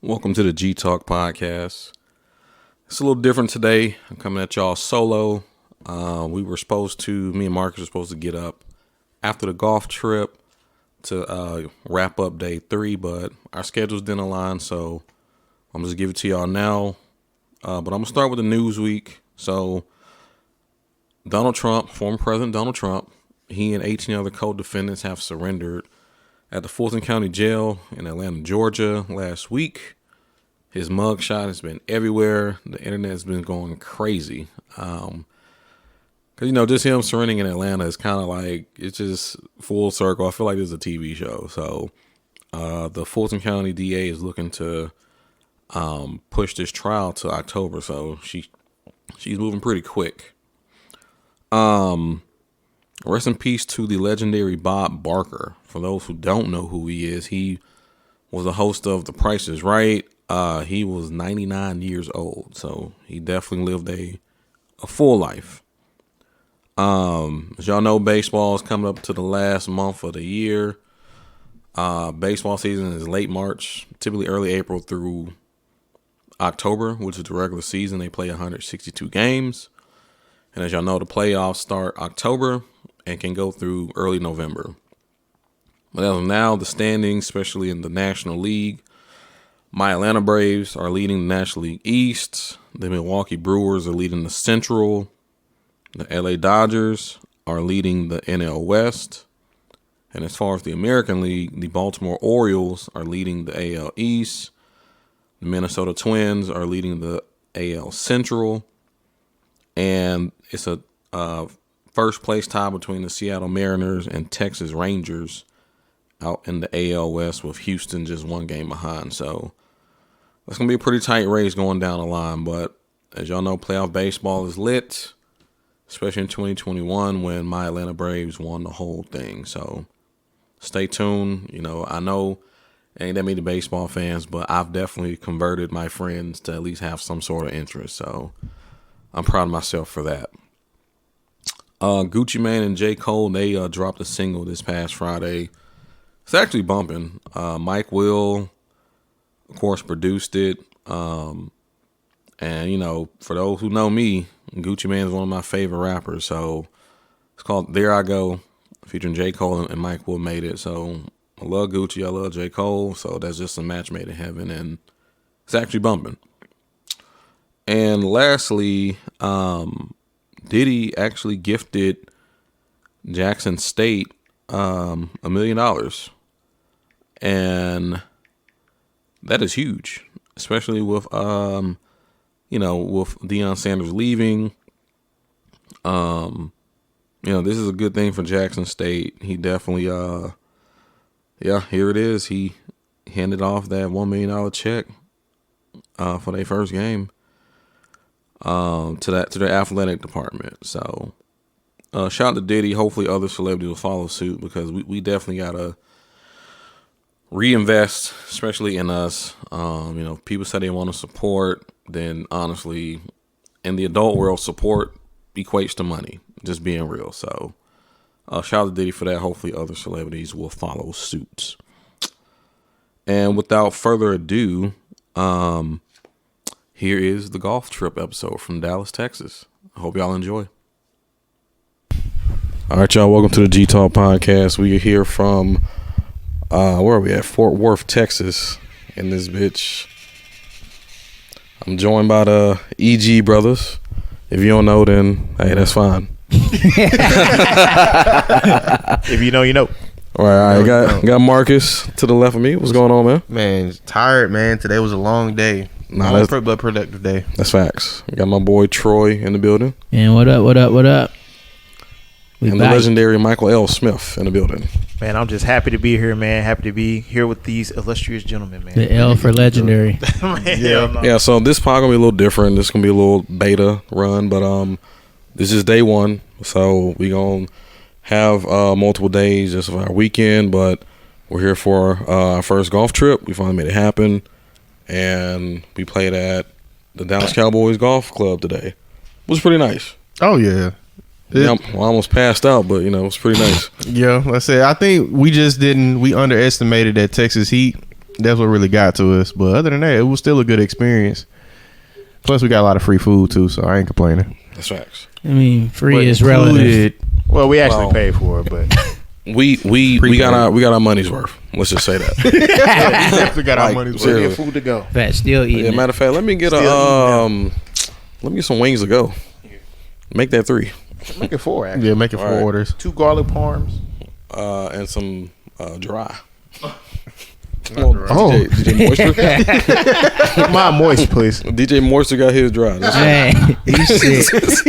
Welcome to the G Talk podcast. It's a little different today. I'm coming at y'all solo. Me and Marcus were supposed to get up after the golf trip to wrap up day 3, but our schedules didn't align, so I'm just give it to y'all now. But I'm going to start with the news week. So Donald Trump, former President Donald Trump, he and 18 other co-defendants have surrendered at the Fulton County Jail in Atlanta, Georgia last week. His mugshot has been everywhere. The internet has been going crazy. Because, just him surrendering in Atlanta is kind of like, it's just full circle. I feel like it's a TV show. So the Fulton County DA is looking to push this trial to October. So she's moving pretty quick. Rest in peace to the legendary Bob Barker. For those who don't know who he is, he was the host of The Price is Right. He was 99 years old, so he definitely lived a full life. As y'all know, baseball is coming up to the last month of the year. Baseball season is late March, typically early April through October, which is the regular season. They play 162 games. And as y'all know, the playoffs start October and can go through early November. But as of now, the standings, especially in the National League, my Atlanta Braves are leading the National League East. The Milwaukee Brewers are leading the Central. The LA Dodgers are leading the NL West. And as far as the American League, the Baltimore Orioles are leading the AL East. The Minnesota Twins are leading the AL Central. And it's a first place tie between the Seattle Mariners and Texas Rangers out in the AL West, with Houston just one game behind. So it's going to be a pretty tight race going down the line. But as y'all know, playoff baseball is lit, especially in 2021 when my Atlanta Braves won the whole thing. So stay tuned. I know ain't that many baseball fans, but I've definitely converted my friends to at least have some sort of interest. So I'm proud of myself for that. Gucci Mane and J. Cole, they dropped a single this past Friday. It's actually bumping. Mike Will, of course, produced it. And, for those who know me, Gucci Mane is one of my favorite rappers. So it's called There I Go, featuring J. Cole and Mike Will made it. So I love Gucci. I love J. Cole. So that's just a match made in heaven. And it's actually bumping. And lastly, Diddy actually gifted Jackson State $1 million. And that is huge, especially with with Deion Sanders leaving. This is a good thing for Jackson State. He definitely here it is. He handed off that $1 million check for their first game to their athletic department. So shout out to Diddy. Hopefully other celebrities will follow suit, because we definitely gotta reinvest, especially in us. People say they want to support, then honestly, in the adult world, support equates to money, just being real. So shout out to Diddy for that. Hopefully other celebrities will follow suit. And without further ado, here is the golf trip episode from Dallas, Texas. I hope y'all enjoy. All right, y'all. Welcome to the G Talk podcast. We are here from, where are we at? Fort Worth, Texas. In this bitch. I'm joined by the EG brothers. If you don't know, then, hey, that's fine. If you know, you know. All right. Got Marcus to the left of me. What's going on, man? Man, tired, man. Today was a long day. But productive day. That's facts. We got my boy Troy in the building. And what up? And the legendary Michael L. Smith in the building. Man, I'm just happy to be here, man. Happy to be here with these illustrious gentlemen, man. The L for legendary. Yeah, so this pod gonna be a little different. This gonna be a little beta run, but this is day 1. So we gonna have multiple days just of our weekend, but we're here for our first golf trip. We finally made it happen. And we played at the Dallas Cowboys Golf Club today. It was pretty nice. Oh, yeah. I almost passed out, but, it was pretty nice. Yeah, let's say, I think we underestimated that Texas heat. That's what really got to us. But other than that, it was still a good experience. Plus, we got a lot of free food too, so I ain't complaining. That's facts. I mean, free But is relative. Well, we actually Well, paid for it, but We got our money's worth. Let's just say that. definitely got our Like, money's worth. seriously. get food to go. Fat still eating. Yeah, it. matter of fact, let me get let me get some wings to go. Make that 3. Make it 4, actually. Yeah, make it 4 Alright. orders. 2 garlic parms. And some dry. Oh. DJ Moisture. My moist, please. DJ Moisture got his dry. That's Man, you sick.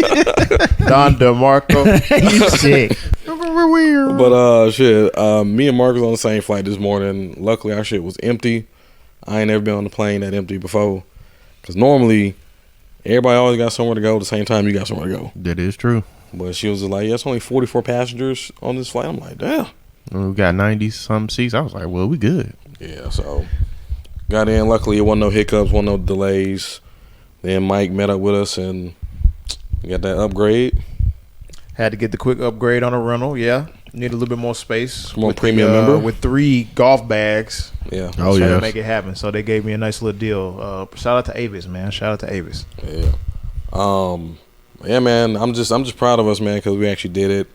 Don DeMarco. You sick. But shit, me and Mark was on the same flight this morning. Luckily, our shit was empty. I ain't never been on the plane that empty before. Cause normally, everybody always got somewhere to go. At the same time, you got somewhere to go. That is true. But she was just like, "Yeah, it's only 44 passengers on this flight." I'm like, "Damn." We got 90-some seats. I was like, well, we good. Yeah, so got in. Luckily, it wasn't no hiccups, wasn't no delays. Then Mike met up with us and got that upgrade. Had to get the quick upgrade on a rental. Yeah, need a little bit more space. More with premium member? with 3 golf bags. Yeah. Oh, Trying yeah. to make it happen. So they gave me a nice little deal. Shout out to Avis, man. Shout out to Avis. Yeah. Yeah, man. I'm just proud of us, man, because we actually did it.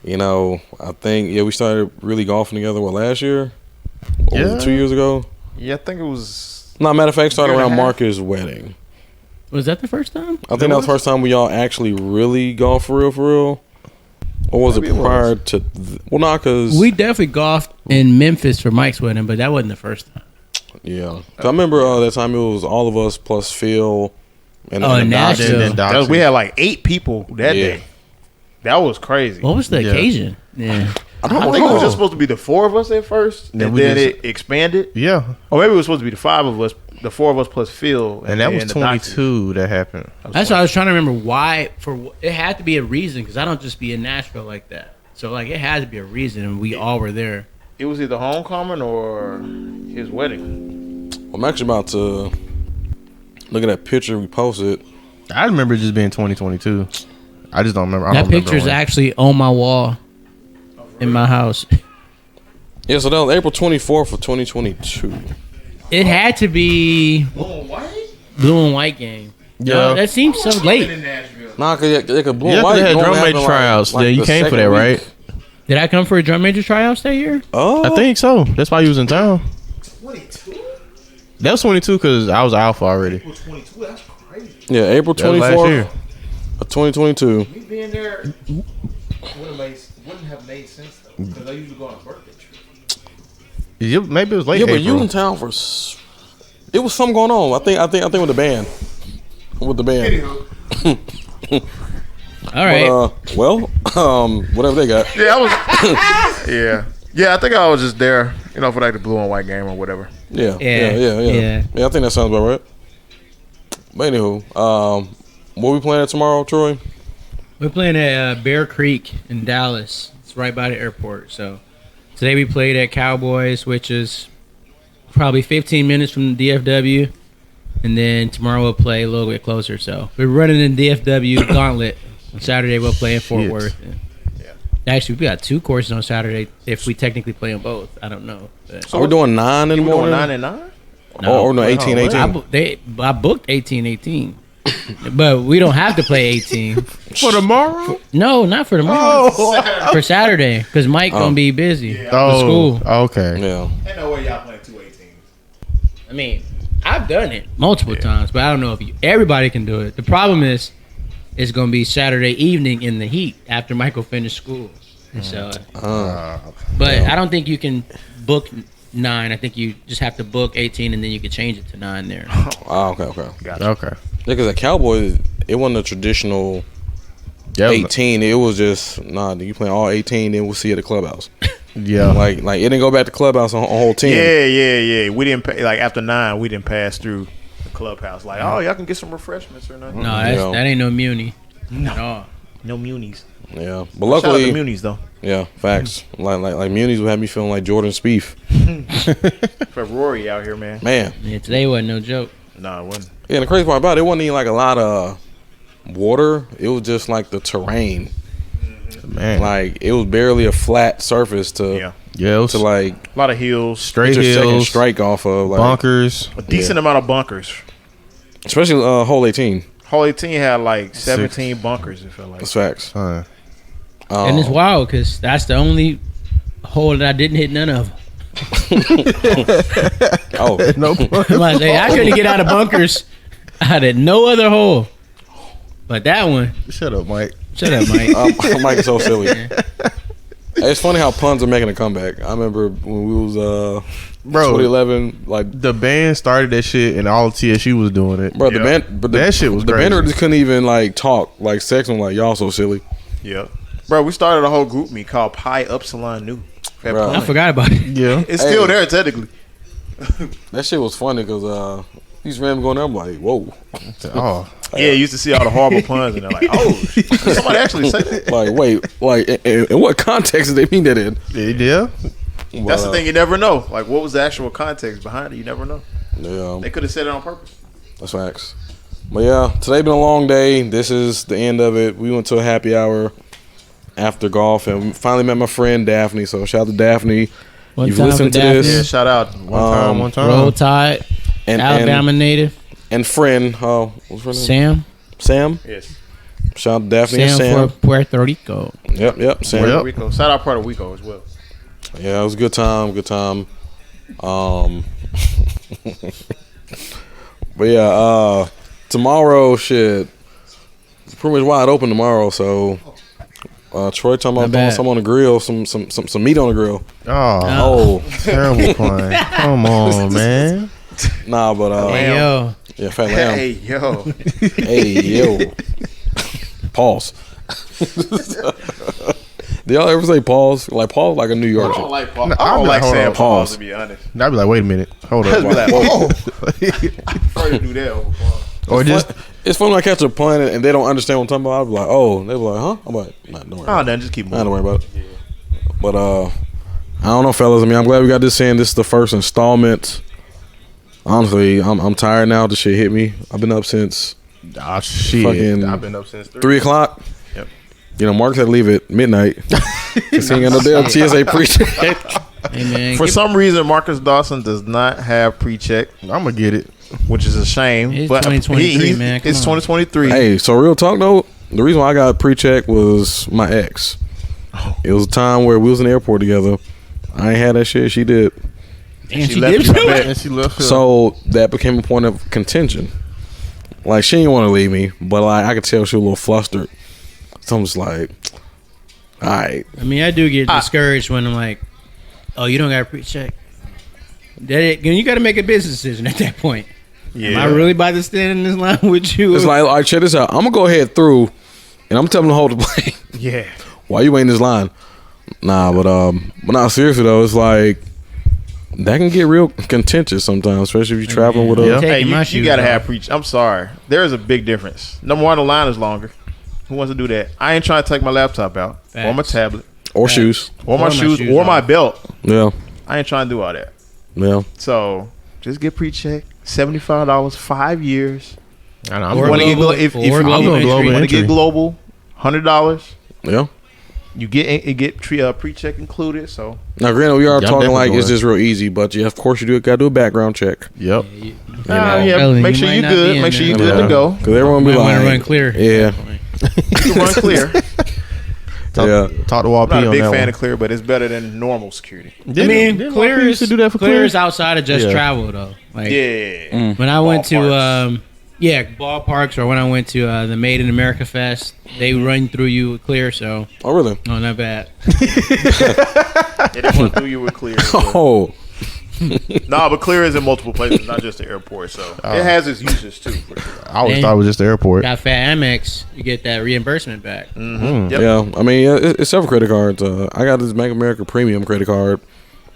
You know, I think we started really golfing together last year, or was it 2 years ago? Yeah, I think it was. No, matter of fact, started Year and a around half? Marcus' wedding. Was that the first time? I think that was the first time we all actually really golfed for real. Or was Maybe it it prior was. to? Well, not because We definitely golfed in Memphis for Mike's wedding, but that wasn't the first time. yeah. 'Cause I remember that time it was all of us plus Phil and Oh, in and Nashville. Doxy. That was- we had like 8 people that Yeah. day. That was crazy. What was the Yeah. occasion? Yeah. I I don't think it was know. just supposed to be the 4 of us at first, Then and we then just- it expanded. Yeah. Or maybe it was supposed to be the 5 of us, the 4 of us plus Phil, And that was then the 22 that happened. That's why I was trying to remember why. It had to be a reason because I don't just be in Nashville like that. So like it had to be a reason, and we all were there. It was either homecoming or his wedding. I'm actually about to look at that picture we posted. I remember it just being 2022. I just don't remember. I That don't remember picture's when. actually on my wall in my house. Yeah, so that was April 24th of 2022. It had to be blue and white game. Yeah. No, that seems so late. Nah, cause they could blow Yeah, 'cause white. they had normally drum major happen, tryouts. Yeah, you the came for second that, week. right? Did I come for a drum major tryouts that year? Oh, I think so. That's why you was in town. 22? That was 22 because I was alpha already. 22, that's crazy. yeah, April That was last 24th year. of 2022. Me being there wouldn't have made sense, though, because I usually go on a birthday trip. Maybe it was late Yeah, but April. you was in town for. It was something going on. I think with the band. With the band. All right. Whatever they got. Yeah, I was. yeah. I think I was just there, for like the blue and white game or whatever. Yeah. Yeah. Yeah, I think that sounds about right. But anywho, what we playing at tomorrow, Troy? We're playing at Bear Creek in Dallas. It's right by the airport. So today we played at Cowboys, which is probably 15 minutes from the DFW. And then tomorrow we'll play a little bit closer. So we're running in DFW Gauntlet. On Saturday we'll play in Fort Shit. Worth. Actually, we got 2 courses on Saturday if we technically play them both. I don't know. But So we're doing 9 in the You doing morning. 9 and 9? Or no, 18, 18. I booked 18-18. But we don't have to play 18. For tomorrow? No, not for tomorrow. For Saturday, because Mike gonna be busy with school. Okay. Yeah. Ain't no way y'all playing 218s. I mean, I've done it multiple times, but I don't know if everybody can do it. The problem is, it's gonna be Saturday evening in the heat after Michael finished school. So, but I don't think you can book 9. I think you just have to book 18, and then you can change it to 9 there. Oh, okay. Okay. Yeah, because at Cowboys, it wasn't a traditional Yeah. 18. It was just you playing all 18, then we'll see you at the clubhouse. Yeah. Like it didn't go back to clubhouse on whole 10. Yeah. We didn't pay, like after 9. We didn't pass through the clubhouse. Like, oh, y'all can get some refreshments or nothing. No, that ain't no muni at all. No munis. Yeah, but Shout out luckily, to munis though. yeah, facts. Like Munis would have me feeling like Jordan Spieth. For Rory out here, man. Man, Yeah, today wasn't no joke. No, it wasn't. yeah. And the crazy part about it wasn't even like a lot of water. It was just like the terrain. Man. Like it was barely a flat surface to Yeah, it was to like A lot of hills. straight get your second hills, strike off of like bunkers. A decent amount of bunkers. especially hole 18. Hole 18 had like 17 bunkers, it felt like. That's facts. Fine. And it's wild because that's the only hole that I didn't hit none of. Oh, No I'm like, hey, I couldn't get out of bunkers out of no other hole. But that one, Shut up, Mike. shut up, Mike. Mike is so silly. It's funny how puns are making a comeback. I remember when we was Bro, 2011, like the band started that shit and all of TSU was doing it. bro, the Yeah. band, but That shit was the crazy. banner just couldn't even like talk, like sex them, like y'all so silly. Yeah. Bro, we started a whole group me called Pi Upsilon Nu. At Bro. I Plum. forgot about it. Yeah. It's still Hey. there technically. That shit was funny because these random going there, I'm like, whoa, Oh, Yeah, you used to see all the horrible puns and they're like, oh, somebody actually say that. like wait, like in what context did they mean that in? yeah. That's the thing, you never know. Like, what was the actual context behind it? You never know. Yeah, They could have said it on purpose. that's facts. But yeah, today been a long day. This is the end of it. We went to a happy hour after golf and we finally met my friend Daphne. So shout out to Daphne. One You've time listened for to Daphne. this. Yeah, shout out. One time. Roll Tide, and Alabama native, and friend, what's her name? Sam. Sam. Yes. Shout out to Daphne and Sam Sam. for Puerto Rico. Yep, Sam. Puerto Yep. Rico. Shout out Puerto Rico as well. Yeah, it was a good time. But yeah, tomorrow, shit, it's pretty much wide open tomorrow. So, Troy talking Not about throwing bad. some on the grill, some meat on the grill. Oh, Oh, terrible pun. Come on, man. nah, but Hey yo, yeah, fat lamb. Hey, yo. Hey, yo, pause. Do y'all ever say pause? Like pause, like a New I York don't shit. like pause. No, I don't I'm like not- saying hold on, pause, pause. to be honest. I'd be like, wait a minute. Hold I'd be up. like, oh. I prefer to do that over pause. Or just It's fun when I catch a pun and they don't understand what I'm talking about. I'll be like, oh, they be like, huh? I'm like, nah, don't worry. Oh, then just keep I don't moving. worry about it. But I don't know, fellas. I mean, I'm glad we got this in. This is the first installment. Honestly, I'm tired now. This shit hit me. I've been up since shit. Fucking I've been up since 3 o'clock. Yep. You know, Marcus had to leave at midnight. Cause he ain't got no damn TSA pre-check. hey man, For get- some reason, Marcus Dawson does not have pre-check, I'm gonna get it. which is a shame. It's but 2023, man. Come It's on. 2023. Hey, so real talk though, the reason why I got pre-check was my ex. It was a time where we was in the airport together. I ain't had that shit. She did. damn, she she left did you do back. it. And she left. So that became a point of contention. Like she didn't want to leave me, but like I could tell she was a little flustered. So I'm just like, all right. I mean, I do get discouraged when I'm like, oh, you don't got a pre-check. You got to make a business decision at that point. Yeah. Am I really about to stand in this line with you? It's like, all right, check this out. I'm gonna go ahead through, and I'm telling them to hold the plane. Yeah. Why you waiting this line? Nah, but nah, seriously though, it's like that can get real contentious sometimes, especially if you're traveling with a. Yeah. Hey, Taking my you shoes gotta off. have pre-check. I'm sorry. There is a big difference. Number one, the line is longer. Who wants to do that? I ain't trying to take my laptop out or my Facts. tablet Or shoes. or my shoes or on. my belt. Yeah, I ain't trying to do all that. yeah. So just get pre-check. $75, 5 years. I know, I'm Or Want to get global- if or you global want entry. to get global, $100. Yeah. You get pre-check included. So Now, granted, we are Yeah, I'm talking like definitely it's going. just real easy, but yeah, of course you gotta do a background check. Yep. You yeah, know, make you sure might you not be good. in Make sure there. you good Yeah. to go. Cause everyone be Might want like, to run clear. Yeah, You can run clear. yeah. Talk to Wall P I'm not a on big that fan one. of clear, but it's better than normal security. I mean, clear used is to do that for clear clear. is outside of just Yeah. travel though. Like Yeah. when I went to Ballparks. ballparks, or when I went to the Made in America Fest, they run through you with clear. So Oh, really? not bad. They didn't want through you with clear. So. Oh, Nah, but clear is in multiple places, not just the airport. So it has its uses too. For sure. I always Damn. thought it was just the airport. Got Fat Amex, you get that reimbursement back. Yep. yeah. I mean, yeah, it's several credit cards. I got this Bank of America Premium credit card.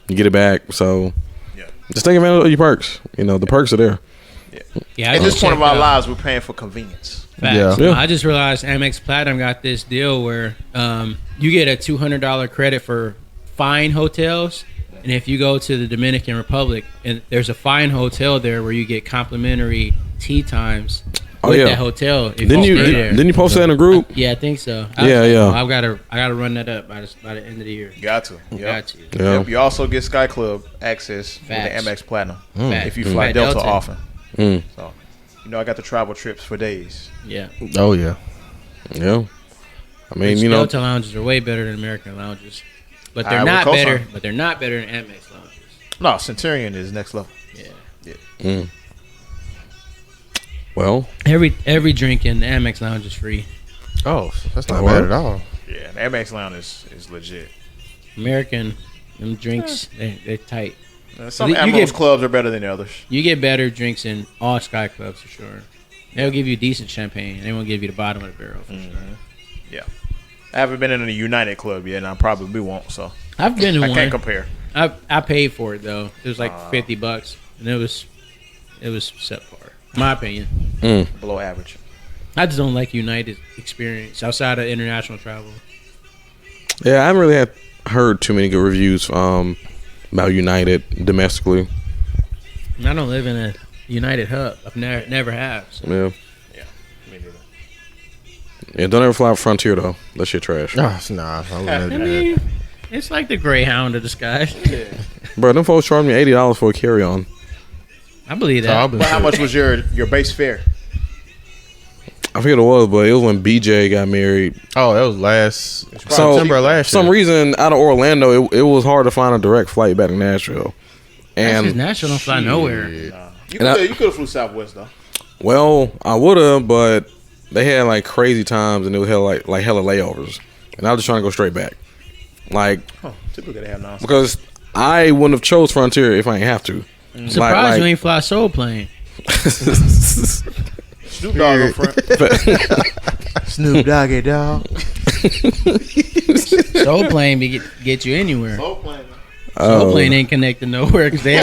You get it back, so Yeah. just take advantage of your perks. You know, the perks are there. Yeah, I At just this point of checked our out. lives, we're paying for convenience. Facts. Yeah. Yeah. I just realized Amex Platinum got this deal where you get a $200 credit for fine hotels, and if you go to the Dominican Republic and there's a fine hotel there where you get complimentary tea times, with yeah. that hotel. If Didn't you stay there. didn't you post that in a group? Yeah, I think so. Yeah. I gotta run that up by the end of the year. Got to. Yep. Got to. Yeah. Yep. You also get Sky Club access Facts. with the Amex Platinum Facts. if you fly Delta often. Mm. So, I got the travel trips for days. Yeah. Oh yeah. Yeah. I mean, Which you know, Delta lounges are way better than American lounges, but they're I would not co-sign. better. But they're not better than Amex lounges. No, Centurion is next level. Yeah. well, Every drink in the Amex lounge is free. Oh, that's not Oh, bad what? at all. Yeah, the Amex Lounge is legit. American, them drinks they're tight. Some You Admirals get- clubs are better than the others. You get better drinks in all Sky Clubs for sure. They'll give you decent champagne. They won't give you the bottom of the barrel for sure. Yeah. I haven't been in a United club yet, and I probably won't, so I've been in I one. can't compare. I paid for it though. It was like $50, and it was subpar. My opinion. Below average. I just don't like United experience outside of international travel. yeah, I haven't really heard too many good reviews about United domestically. And I don't live in a United hub. I've never have. So. Yeah. Me neither. Yeah, don't ever fly Frontier though. That shit trash. Nah, I wouldn't I do that. mean, it's like the Greyhound of the sky. Bro, them folks charged me $80 for a carry on. I believe So I've that. been Well, how sick. much was your base fare? I forget what it was, but it was when BJ got married. Oh, that was last So September of last for some year. reason out of Orlando, it was hard to find a direct flight back to Nashville. That's just And Nashville don't fly nowhere. You And I- could have flew Southwest though. well, I would have, but they had like crazy times and it was hella like hella layovers, and I was just trying to go straight back, like Typically they have nonsense. because I wouldn't have chose Frontier if I ain't have to. Surprised you ain't fly Soul Plane. Snoop Dogg up front. Snoop Doggy Dog. Soul Plane get you anywhere. Soul Plane. Soul Plane ain't connected nowhere because they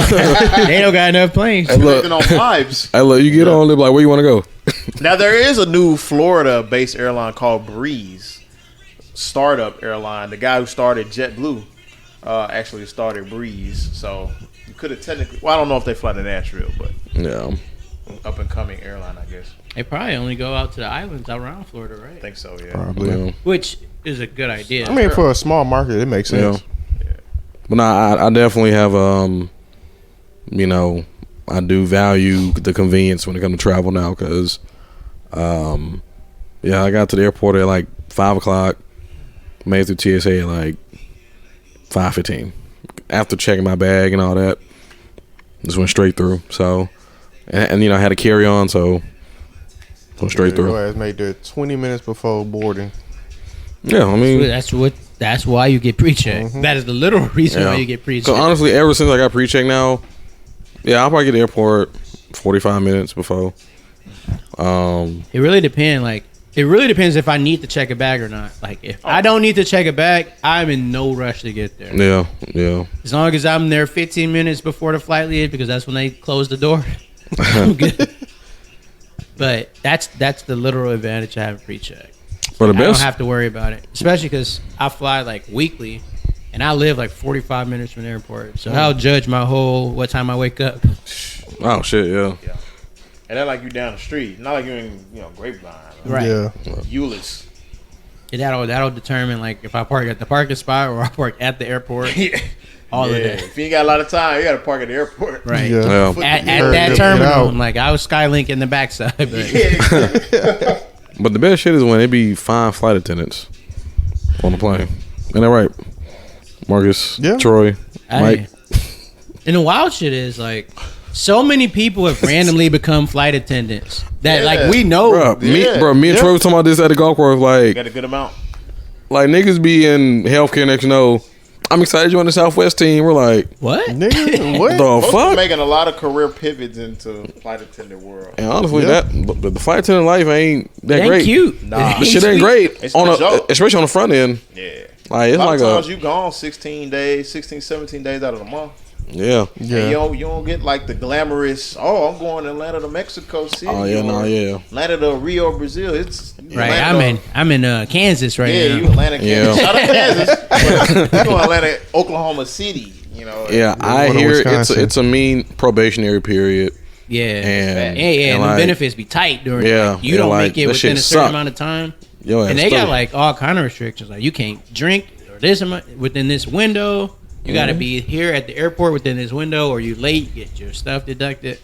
don't got enough planes. Look, Connecting on vibes. hey, look, you get on, they're like, where you want to go? Now there is a new Florida-based airline called Breeze, startup airline. The guy who started JetBlue actually started Breeze, so you could have technically. Well, I don't know if they fly to Nashville, but Yeah, up and coming airline, I guess. They probably only go out to the islands around Florida, I right? think so. Yeah. Probably. yeah. Which is a good idea. I mean, for a small market, it makes sense. But no, I definitely have you know, I do value the convenience when it comes to travel now because, yeah, I got to the airport at like 5:00, made it through TSA at like 5:15. After checking my bag and all that, just went straight through. So, and you know, I had a carry on, so went straight Your through. ass made there 20 minutes before boarding. Yeah, I mean, That's why you get pre-check. Mm-hmm. That is the literal reason why you get pre-check. so honestly, ever since I got pre-check now, yeah, I'll probably get to the airport 45 minutes before. It really depends. Like, it really depends if I need to check a bag or not. Like, if I don't need to check a bag, I'm in no rush to get there. Yeah. As long as I'm there 15 minutes before the flight leaves, because that's when they close the door. I'm good. But that's the literal advantage of having pre-check. But the I don't best, have to worry about it, especially because I fly like weekly, and I live like 45 minutes from the airport. So I'll judge my whole what time I wake up. oh shit, yeah. And they're like you down the street, not like you're in Grapevine, Right. Yeah. Euless. And that'll determine like if I park at the parking spot or I park at the airport. All of that. If you ain't got a lot of time, you got to park at the airport. Right. Yeah. Yeah. At Hurry that up, terminal, get out. like I was Skylink in the backside. But But the best shit is when it be fine flight attendants on the plane. Ain't that right? Marcus, Yeah. Troy, Hey. Mike. And the wild shit is like so many people have randomly become flight attendants that like we know. Me and Yeah. Troy was talking about this at the golf course. You got a good amount. Like niggas be in healthcare next know. I'm excited you on the Southwest team. We're like, What? Nigga, what? the Folks are fuck? making a lot of career pivots into flight attendant world. And honestly, Yeah. but the flight attendant life ain't that It ain't great. cute. Nah. The shit ain't great It's on a joke. especially on the front end. Yeah. Like A it's lot like of times a you gone 16 days, 16, 17 days out of the month. yeah. And Yeah. you don't get like the glamorous, oh, I'm going to Atlanta to Mexico City. Oh yeah, no, or yeah. Atlanta to Rio, Brazil. It's Right. Atlanta, I'm in Kansas right Yeah, now. you Atlanta, Kansas. Yeah. Shout out Kansas. But you know Atlanta, Oklahoma City. Yeah, I Going to hear it's Wisconsin. a mean probationary period. Yeah, And- and the like- benefits be tight during. Yeah, Like, you and don't like, make it that within shit a certain suck. amount of time, Yo, and ass they got stuck. like all kind of restrictions. Like you can't drink or this within this window. You got to be here at the airport within this window, or you late, you get your stuff deducted.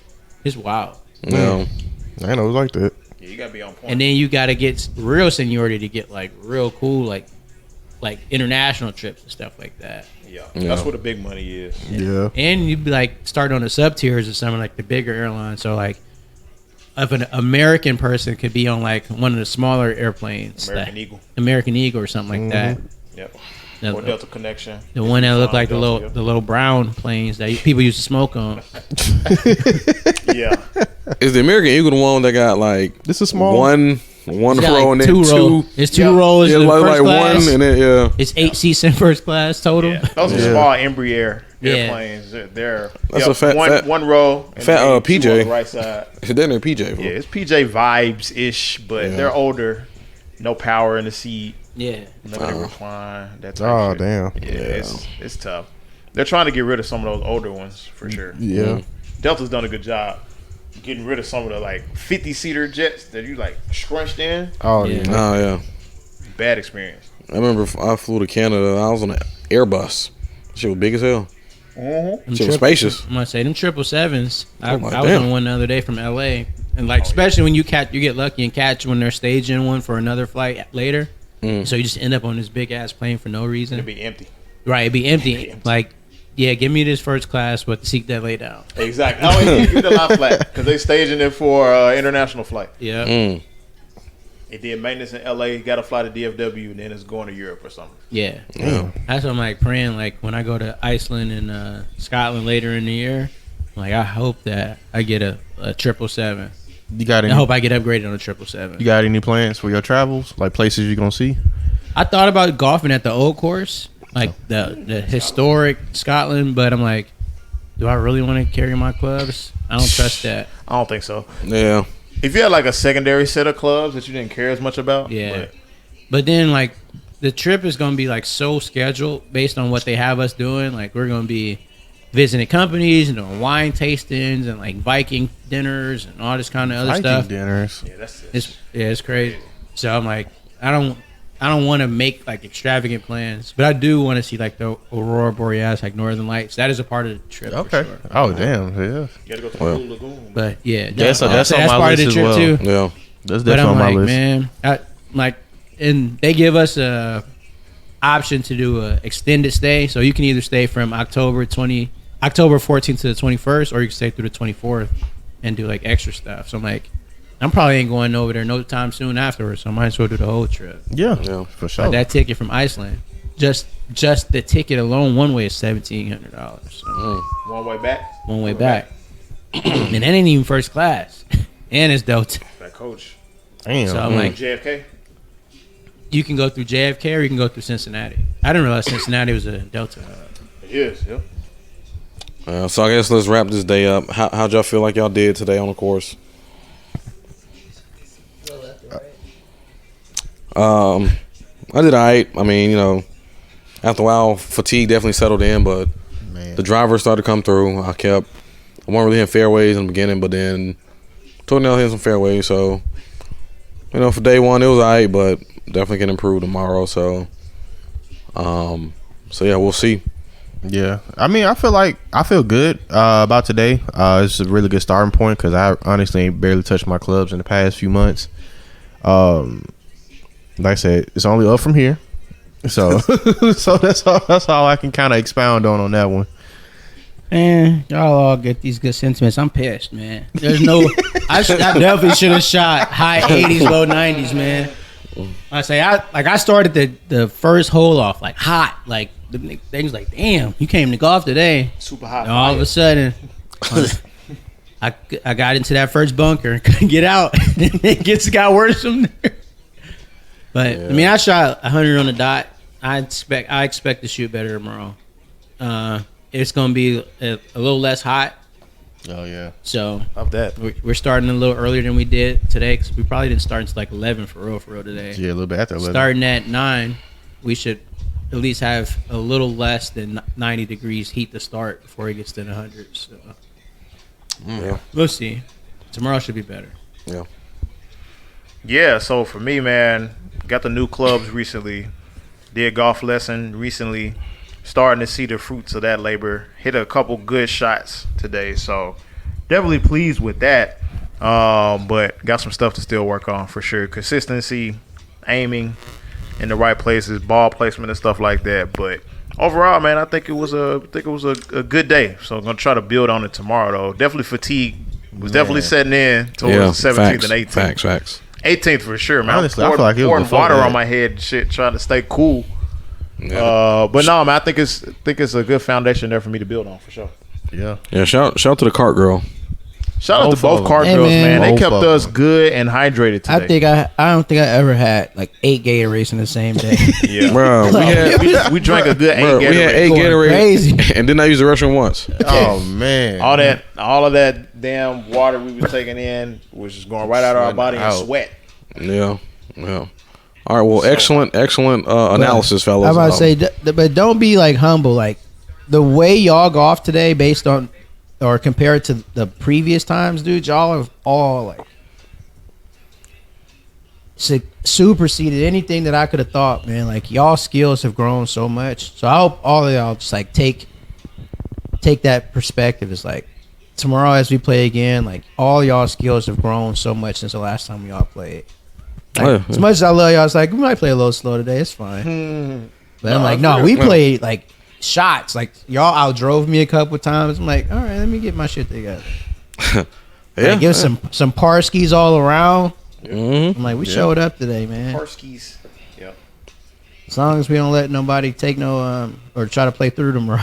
It's wild. Yeah. I know it was like that. Yeah, you gotta be on point. And then you got to get real seniority to get like real cool like international trips and stuff like that. yeah, Yeah. that's where the big money is. Yeah. And you'd be like start on the sub tiers or something like the bigger airlines. So like, if an American person could be on like one of the smaller airplanes, American like Eagle. American Eagle or something like that. Yep. The, Or Delta Connection. the one that looked like the Delta, little brown planes that people used to smoke on. Yeah. Is the American Eagle the one that got like This is small. one It's row got, like, and then two two? row. It's two Yeah. rows Yeah, in like, first class. one and then yeah. It's 8 seats in first class total. Yeah. Those are Yeah. small Embraer Yeah. airplanes. They're That's a fat- one row. And fat, then two PJ. on the right side. Is that in PJ? Yeah, it's PJ vibes ish, but Yeah. they're older. No power in the seat. Yeah. Limited recline. That type Oh shit. damn. Yeah, it's tough. They're trying to get rid of some of those older ones for sure. Yeah. Delta's done a good job getting rid of some of the like 50-seater jets that you like scrunched in. Oh Yeah. yeah. Oh yeah. Bad experience. I remember I flew to Canada. I was on an Airbus. Shit was big as hell. Them Shit was triple- spacious. I'm gonna say them 777s. I Oh, my was damn. on one the other day from LA, and like especially when you get lucky and catch when they're staging one for another flight later. So you just end up on this big ass plane for no reason. It'd be empty. Right, it'd be empty. Empty. Like, yeah, give me this first class, but the seat that lay down. Exactly. Oh, you get a lot flat because they staging it for international flight. Yeah, Mm. It did maintenance in LA, got to fly to DFW, and then it's going to Europe or something. yeah. Yeah. That's what I'm like praying. Like when I go to Iceland and Scotland later in the year, like I hope that I get a 777. You got I any? hope I get upgraded on a 777. You got any plans for your travels? Like places you're gonna see? I thought about golfing at the old course, like the historic Scotland, but I'm like, do I really want to carry my clubs? I don't trust that. I don't think so. Yeah. If you had like a secondary set of clubs that you didn't care as much about, Yeah. But then like the trip is gonna be like so scheduled based on what they have us doing. Like we're gonna be visiting companies and doing wine tastings and like Viking dinners and all this kind of other Viking stuff. dinners. yeah, that's it. It's crazy. So I'm like, I don't want to make like extravagant plans, but I do want to see like the aurora borealis, like Northern Lights. That is a part of the trip. Okay. For sure. Oh damn. Yeah. You got to go to Well. Blue Lagoon. But yeah, That's on my part list of the as trip well. too. Yeah. That's But definitely I'm on my like, list. man, and they give us a option to do a extended stay, so you can either stay from October 14th to the 21st, or you can stay through the 24th and do like extra stuff. So I'm like, I'm probably ain't going over there no time soon afterwards, so I might as well do the whole trip. Yeah. Yeah. For sure. Like that ticket from Iceland, just the ticket alone, one way is $1,700. So One way back. one way back, and that ain't even first class, and it's Delta. That coach. Damn. So I'm like, JFK. you can go through JFK or you can go through Cincinnati. I didn't realize Cincinnati was a Delta hub. It is. Yep. So I guess let's wrap this day up. How'd y'all feel like y'all did today on the course? I did alright. I mean, you know, after a while, fatigue definitely settled in, but man. the driver started to come through. I wasn't really hitting fairways in the beginning, but then Tornell hitting some fairways. So, you know, for day one, it was alright, but definitely can improve tomorrow. So yeah, we'll see. Yeah, I mean, I feel good about today. It's a really good starting point because I honestly ain't barely touched my clubs in the past few months. Like I said, it's only up from here. So, so that's all I can kind of expound on that one. Man, y'all all get these good sentiments. I'm pissed, man. There's no. I definitely should have shot high 80s, low 90s, man. I started the first hole off like hot, like the things like, damn, you came to golf today. Super hot. And all of a sudden, I got into that first bunker and couldn't get out. It got worse from there. But I mean, I shot 100 on the dot. I expect to shoot better tomorrow. It's gonna be a little less hot, Oh yeah, so Love that. we're starting a little earlier than we did today because we probably didn't start until like 11 for real today. yeah, a little bit after 11. Starting at 9, we should at least have a little less than 90 degrees heat to start before it gets to the hundreds. So. Yeah. We'll see. Tomorrow should be better. Yeah. Yeah, so for me, man, got the new clubs recently. Did golf lesson recently. Starting to see the fruits of that labor. Hit a couple good shots today, so definitely pleased with that. But got some stuff to still work on for sure. Consistency, aiming in the right places, ball placement and stuff like that. But overall, man, I think it was a good day. So I'm gonna try to build on it tomorrow, though. Definitely fatigue was definitely setting in towards the 17th and 18th. Facts. 18th for sure, man. Honestly, I feel like it was pouring before water that. on my head and shit, trying to stay cool. Yeah. But no, man, I think it's a good foundation there for me to build on for sure. Yeah. Yeah. Shout out to the cart girl. Shout out Both to both of card them. girls, Hey, man. man. They Both kept of us them. good and hydrated today. I don't think I ever had like 8 Gatorades in the same day. Yeah, Bro, we drank a good 8 bro, we had Gatorade. 8 Going Gatorade, crazy. and didn't I use the restroom once? Oh man. All of that damn water we was taking in was just going right out of our body and Out. sweat. Yeah. All right. Well, excellent analysis, fellas. I was about to say, but don't be like humble. Like the way y'all golf today, based on or compared to the previous times, dude, y'all have all like superseded anything that I could have thought, man. Like y'all skills have grown so much. So I hope all of y'all just like take that perspective. It's like tomorrow as we play again, like all y'all skills have grown so much since the last time we all played. Like, Oh, yeah. As much as I love y'all, it's like we might play a little slow today. It's fine. But I'm like, I no, we Yeah. played like shots. Like y'all outdrove me a couple times. I'm like, all right, let me get my shit together. Yeah. Like, give some parskis all around. Mhm. I'm like, we showed up today, man. Parskis. Yep. As long as we don't let nobody take no or try to play through tomorrow.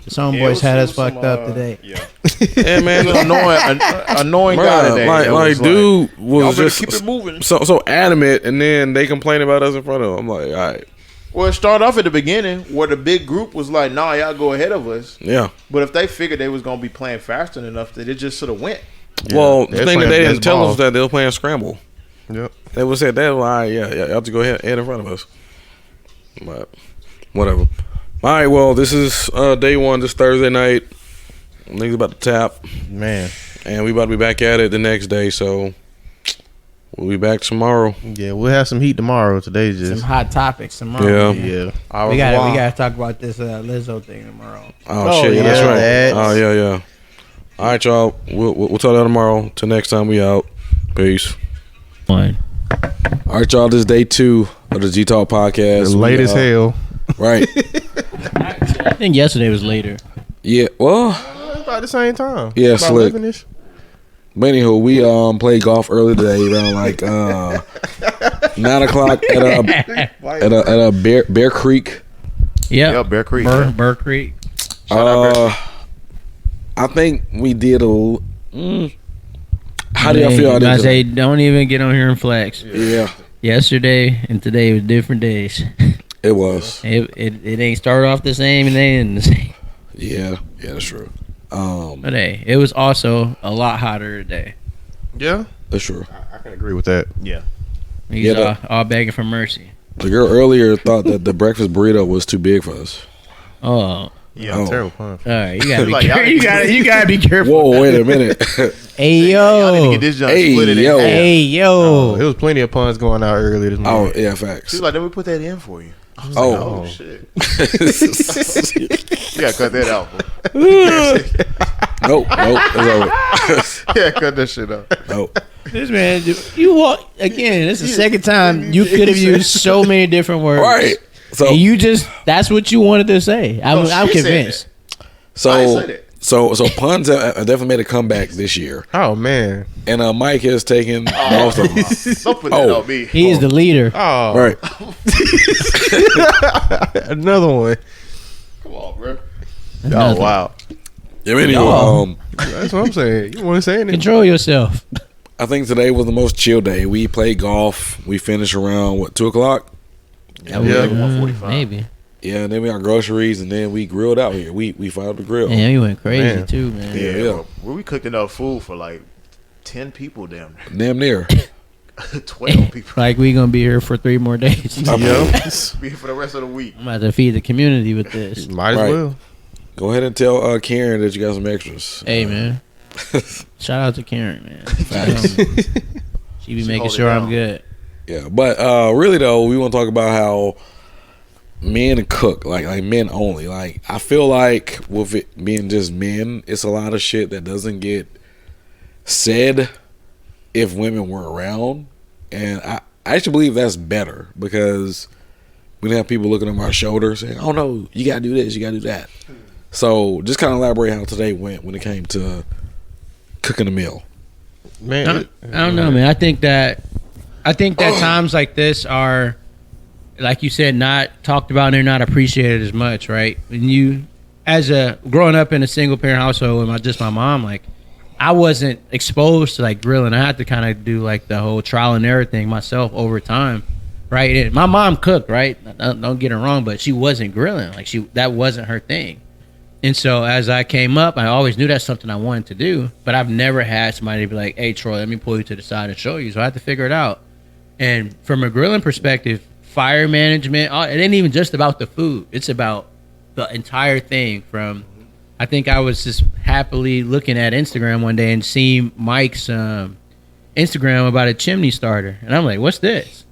Some boys had us fucked up today. Yeah. Yeah, man. Annoying guy today. Like, that was dude y'all was better just keep it moving. so adamant, and then they complain about us in front of him. I'm like, all right, Well, it started off at the beginning where the big group was like, nah, y'all go ahead of us. yeah. But if they figured they was going to be playing faster enough, that it just sort of went. Well, They're the thing that playing they didn't best tell ball. us that they were playing scramble. Yep. They would say that, well, all right, yeah, y'all have to go ahead in front of us. But whatever. All right, well, this is day one. This Thursday night. Niggas about to tap, Man. and we about to be back at it the next day. So we'll be back tomorrow. Yeah, we'll have some heat tomorrow. Today's Some just hot topics tomorrow. Yeah. man. yeah. We gotta talk about this Lizzo thing tomorrow. Oh, shit, yeah, that's right. that's- Oh yeah. All right, y'all. We'll talk that tomorrow. Till next time, we out. Peace. Fine. All right, y'all. This is day 2 of the G Talk podcast. It's late as hell. Right. I think yesterday was later. Yeah. Well. About the same time. Yeah, About slick. 11-ish. But anywho, we played golf earlier today around like 9 o'clock at a Bear Creek. Yep, Bear Creek. Burr Creek. Shout out Bear I think we did how do y'all feel? I I did say, today? don't even get on here and flex. Yeah, Yesterday and today was different days. it was. It ain't started off the same and they end the same. Yeah, that's true. But hey, it was also a lot hotter today. Yeah. That's true. I can agree with that. Yeah. He's Yeah, all begging for mercy. The girl earlier thought that the breakfast burrito was too big for us. Oh, Yeah. Oh. Terrible pun. all right. You gotta be Like, y'all careful. need to- You gotta be careful. Whoa, wait a minute. Hey Y'all need to yo. get this junk Hey, split it in yo. half. Hey Oh, yo. there was plenty of puns going out earlier this Oh morning. yeah, facts. She's like, let me put that in for you. I was Oh. like, oh, shit. You gotta cut that out. Nope, it's Yeah, cut that shit out. over. Nope. This man, you walk again. This is the second time you could have used so many different words. Right. So And you just—that's what you wanted to say. I'm she said convinced. I ain't say that. So puns have definitely made a comeback this year, Oh man. and Mike has taken most of them. Don't put that Oh. on me. He is the leader. Oh. Right. Another one. Come on, bro. Another. Oh, wow. Yeah, anyway, No. That's what I'm saying. You want to say anything? Control yourself. I think today was the most chill day. We played golf. We finished around 2:00. That was Yeah. like 145. maybe. Yeah, and then we got groceries, and then we grilled out here. We fired up the grill. Yeah, you went crazy Man. too, man. Yeah. Well, we cooked enough food for like 10 people damn Damn near. near. 12 people. Like we gonna be here for 3 more days. Yeah. Be here for the rest of the week. I'm about to feed the community with this. Might as Right. well. Go ahead and tell Karen that you got some extras. Hey, man. Shout out to Karen, man. She be making hold it sure I'm down. good. Yeah, but really though, we want to talk about how men cook, like men only. Like I feel like with it being just men, it's a lot of shit that doesn't get said if women were around, and I actually believe that's better because we don't have people looking over our shoulder saying, "Oh no, you gotta do this, you gotta do that." So just kind of elaborate how today went when it came to cooking a meal. Man, I don't know, man. I think that times like this are, like you said, not talked about and they're not appreciated as much, right? When you, as a growing up in a single parent household with my mom, like I wasn't exposed to like grilling. I had to kind of do like the whole trial and error thing myself over time, right? And my mom cooked, right? Don't get it wrong, but she wasn't grilling. Like that wasn't her thing. And so as I came up, I always knew that's something I wanted to do, but I've never had somebody be like, "Hey, Troy, let me pull you to the side and show you." So I had to figure it out. And from a grilling perspective, fire management, it ain't even just about the food. It's about the entire thing. From, I think I was just happily looking at Instagram one day and seeing Mike's Instagram about a chimney starter. And I'm like, what's this?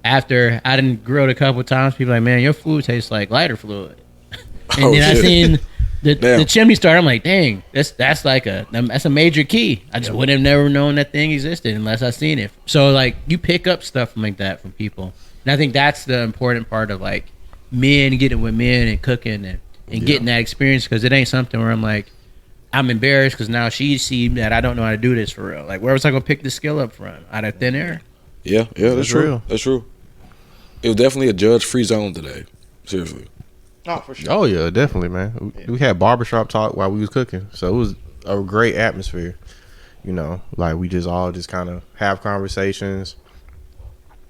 After I done grilled a couple times, people like, man, your food tastes like lighter fluid. And then I seen the chimney starter. I'm like, dang, that's a major key. I just would have never known that thing existed unless I seen it. So like you pick up stuff like that from people, and I think that's the important part of like men getting with men and cooking and getting that experience, because it ain't something where I'm like, I'm embarrassed because now she seen that I don't know how to do this for real. Like, where was I gonna pick the skill up from? Out of thin air? Yeah, that's true. That's true. It was definitely a judge-free zone today. Seriously. Oh, for sure. oh yeah, definitely, man. We had barbershop talk while we was cooking, so it was a great atmosphere. You know, like we just all just kind of have conversations,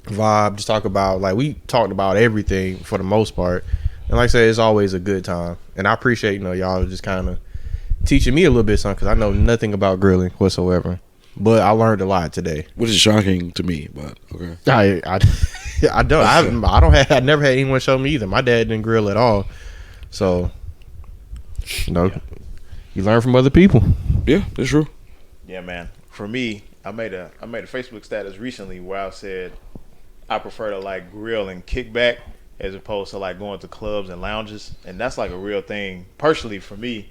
vibe, just talk about, like, we talked about everything for the most part. And like I said, it's always a good time. And I appreciate, y'all just kind of teaching me a little bit something, because I know nothing about grilling whatsoever. But I learned a lot today. Which is shocking to me, but okay. I never had anyone show me either. My dad didn't grill at all. So, you learn from other people. Yeah, that's true. Yeah, man. For me, I made a Facebook status recently where I said I prefer to like grill and kick back as opposed to like going to clubs and lounges, and that's like a real thing. Personally, for me,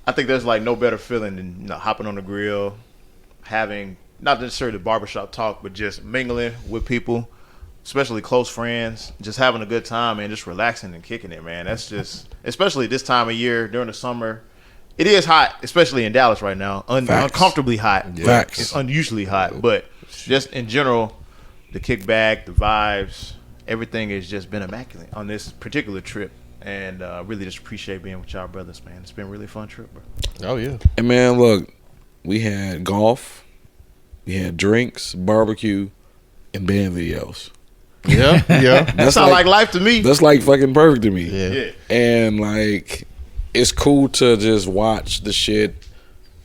I think there's like no better feeling than hopping on the grill, having not necessarily barbershop talk, but just mingling with people, especially close friends, just having a good time and just relaxing and kicking it, man. That's just, especially this time of year during the summer. It is hot, especially in Dallas right now. Uncomfortably hot. Yeah. Facts. It's unusually hot, but just in general, the kickback, the vibes, everything has just been immaculate on this particular trip. And really just appreciate being with y'all brothers, man. It's been a really fun trip, bro. Oh, yeah. And man, look, we had golf, we had drinks, barbecue, and band videos. Yeah, yeah. That sounds like life to me. That's like fucking perfect to me. Yeah. And like, it's cool to just watch the shit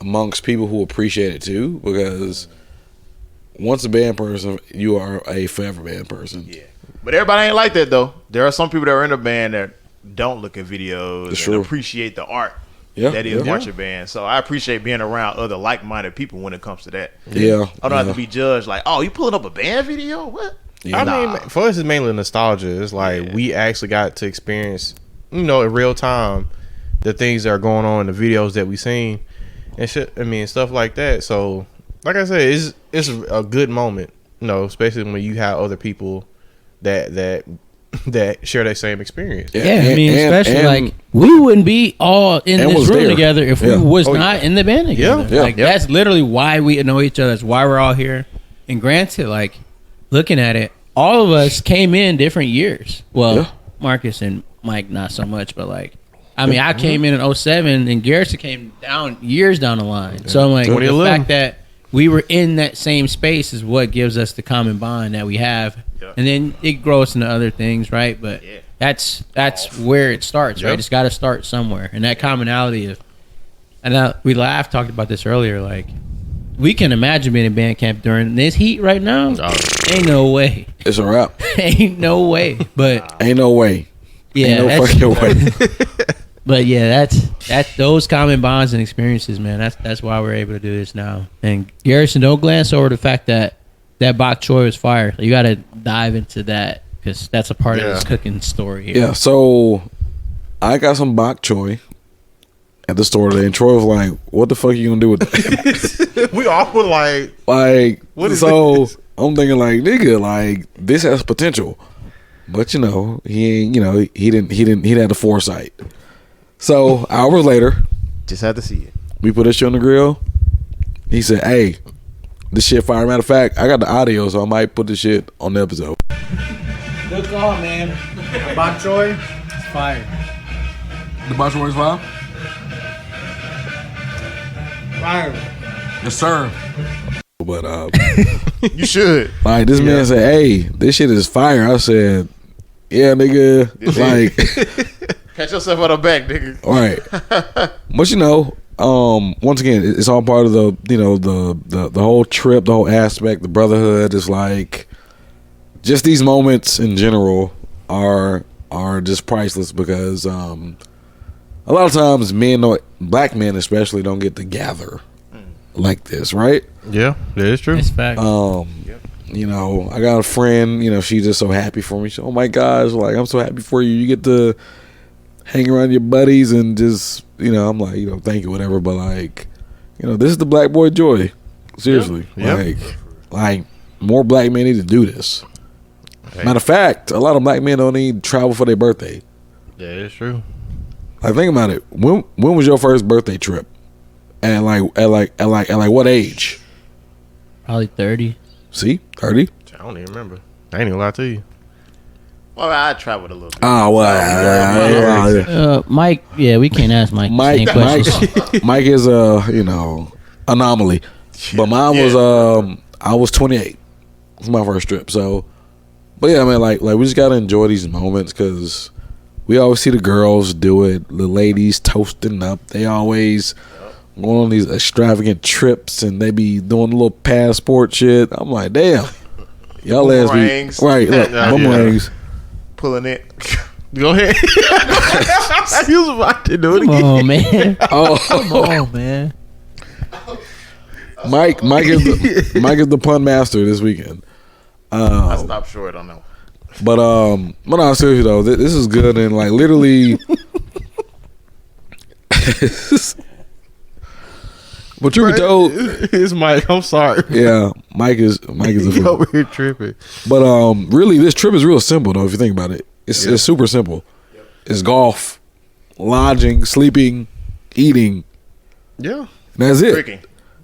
amongst people who appreciate it too, because once a band person, you are a forever band person. Yeah. But everybody ain't like that, though. There are some people that are in a band that don't look at videos and appreciate the art that is marching band. So I appreciate being around other like-minded people when it comes to that. Yeah. I don't have to be judged like, oh, you pulling up a band video? What? Yeah. I mean, for us, it's mainly nostalgia. It's like we actually got to experience, in real time, the things that are going on in the videos that we seen and shit. I mean, stuff like that. So, like I said, it's a good moment, especially when you have other people that share that same experience. Yeah, I mean, especially like we wouldn't be all in this room together if we was not in the band together. Yeah. Like that's literally why we know each other. That's why we're all here. And granted, like looking at it, all of us came in different years. Well, Marcus and Mike not so much, but like I mean, I came in 2007 and Garrison came down years down the line. So I'm like, the fact that we were in that same space is what gives us the common bond that we have. Yeah. And then it grows into other things, right? But that's where it starts, right? It's got to start somewhere. And that commonality of, and we talked about this earlier, like, we can imagine being in band camp during this heat right now. Ain't no way. It's a wrap. Ain't no way. But ain't no way. Yeah. Ain't no fucking way. But yeah, that's those common bonds and experiences, man. That's why we're able to do this now. And Garrison, don't glance over the fact that bok choy was fire. You got to dive into that because that's a part of this cooking story here. Yeah, so I got some bok choy at the store today, and Troy was like, "What the fuck are you gonna do with that?" We all were like, what is this? I'm thinking like, nigga, like this has potential, but he ain't, he didn't have the foresight. So hours later, Just had to see it. we put that shit on the grill. He said, "Hey, this shit fire." Matter of fact, I got the audio, so I might put this shit on the episode. Good call, man. Bok choy, fire. The bok choy is fire. Fire. Yes, sir. But You should. like this man said, "Hey, this shit is fire." I said, "Yeah, nigga." Like, Catch yourself on the back, nigga. all right. But once again, it's all part of the whole trip, the whole aspect, the brotherhood. Is like just these moments in general are just priceless because a lot of times black men especially don't get to gather like this, right? yeah, that is true. It's fact. I got a friend, she's just so happy for me. She, oh my gosh, like I'm so happy for you. You get to hang around your buddies and just, I'm like, thank you, whatever. But like, this is the black boy joy. Seriously. Yep. Like more black men need to do this. Hey. Matter of fact, a lot of black men don't need to travel for their birthday. That is true. Like think about it. When was your first birthday trip? And at what age? Probably 30. See? 30? I don't even remember. I ain't gonna lie to you. Well, I traveled a little bit. Oh, well. Mike, yeah, we can't ask Mike. the same questions. Mike is anomaly. But mine was I was 28 for my first trip. So, but yeah, man, like we just gotta enjoy these moments because we always see the girls do it, the ladies toasting up. They always go on these extravagant trips and they be doing a little passport shit. I'm like, damn, y'all ass Boomerangs. be right. Look, Yeah. boomerangs. Pulling it. Go ahead. You was about to do it Come again. on, man. Oh, Come on, man. Mike is the pun master this weekend. I stopped short on that one. But no, seriously though, this is good and like literally. But you be told, It's Mike. I'm sorry. yeah, Mike is a You fool. over here tripping. But really, this trip is real simple though. If you think about it, it's super simple. It's golf, lodging, sleeping, eating. Yeah. And that's it. Drinking.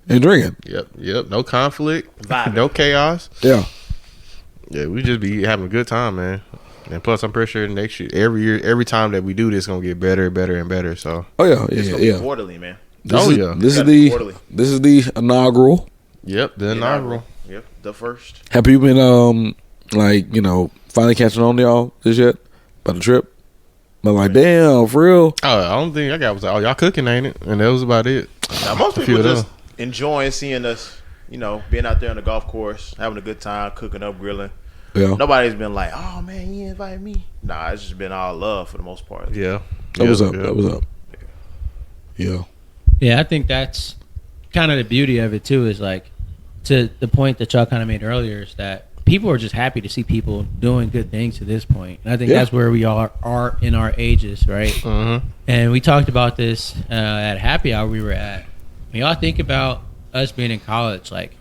And drinking. Yep. No conflict. Vibing. No chaos. Yeah. Yeah, we just be having a good time, man. And plus, I'm pretty sure next year, every time that we do this, gonna get better, better, and better. So, Oh yeah, It's yeah, gonna be yeah. quarterly, man. This Oh, is, yeah. This is Gotta be the quarterly. this is the inaugural. yep, the inaugural. Yep, the first. Have you been finally catching on to y'all this yet about the trip? But like, damn, for real. Oh, I don't think I got was like, oh, y'all cooking, ain't it? And that was about it. Now, most A people few of just them. enjoying seeing us, being out there on the golf course, having a good time, cooking up, grilling. Yeah, Nobody's been like, "Oh man, you invited me." Nah, it's just been all love for the most part. Yeah, that was Yep, up. yep. That was up. Yeah. Yeah, I think that's kind of the beauty of it too. Is like to the point that y'all kind of made earlier is that people are just happy to see people doing good things to this point. And I think Yeah. that's where we are in our ages, right? Mm-hmm. And we talked about this at happy hour we were at. When y'all think about us being in college, like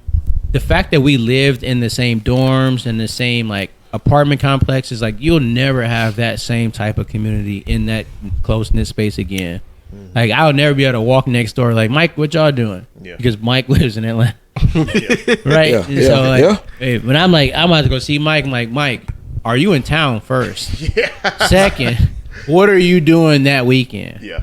the fact that we lived in the same dorms and the same like apartment complexes, like you'll never have that same type of community in that close knit space again. Like I'll never be able to walk next door like, Mike, what y'all doing? Yeah. Because Mike lives in Atlanta. Right? Yeah, And yeah, so like, yeah. hey, when I'm like, I'm about to go see Mike, I'm like, Mike, are you in town first? Yeah. Second, what are you doing that weekend? Yeah.